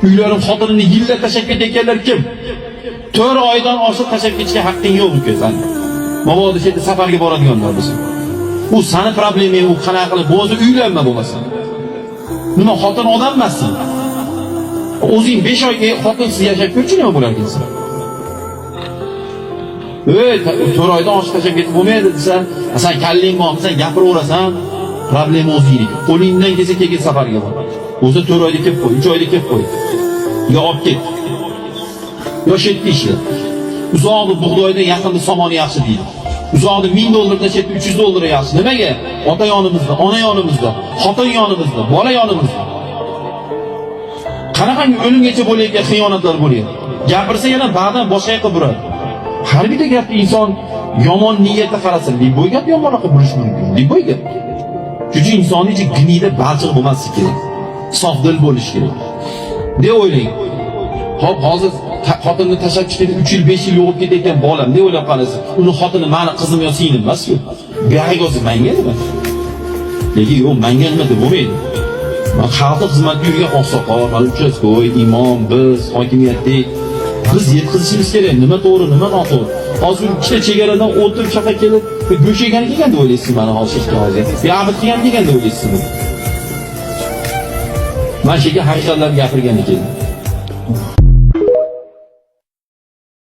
Uylarim xotinini yillab tashlab ketayotganlar kim? 4 oydan oshiq tashlab ketishga haqqing yo'q-ku sen. Mabodo shu safarga boradiganlar bo'lsa. Bu seni probleming, u qanaqa qilib o'zi uylanma bo'lmasa. Nima xotin odam emassan? O'zing 5 oyga xotinsiz yashab ko'rchi nima bo'lar ekansan? 4 oydan oshiq tashlab ketib bo'lmaydi desa, sen kalling bormi, sen gapiraverasan, problem o'zingning. Qo'lingdan kelsa keyin safarga bor. O'zi 4 oyda kelib qo'y, 3 oyda kelib qo'y. Yo olib ket. Yo shetda ishla. Uzoqda bug'doydan yaqinda somoni yaxshi deydi. Uzoqda $1000 chetda $300 yaxshi. Nimaga? Ota yonimizda, ona yonimizda, xotin yonimizda, bola yonimizda. Qanaqangi o'limgacha bo'layotgan xiyonatlar bo'lyapti. Gapirsa yana ba'dan boshqa yoqqa buradi. Har bir gapni inson yomon niyatda qarasa, liboy gap yomonroqqa burish mumkin. Liboy gap. Chunki insonning ichi gnida balchiq bo'lmasligi kerak. Sof dil bo'lish kerak. deb o'ylang. Hop, hozir xotinni tashlab chiqib 3 yil, 5 yil yo'qib ketayotgan bolam deb o'ylab qarasiz. Uni xotini meni qizim yo singlim emas-ku. Buyog'iga o'zi menga nima? Lekin yo'q, menga nima deb bo'lmaydi. Men xalqqa xizmat yurgan oqsoqol, uchastko'y, imom, biz, hokimiyatdek biz yetkazishimiz kerak. Nima to'g'ri, nima noto'g'ri. Hozir ikkita chegaradan o'tirib chaqa kelib, go'sht yegani kelgan deb o'ylaysiz meni hozir. Ya'bit qilgan degan deb o'ylaysiz. Mana shu haqiqatlarni gapirgan ekan.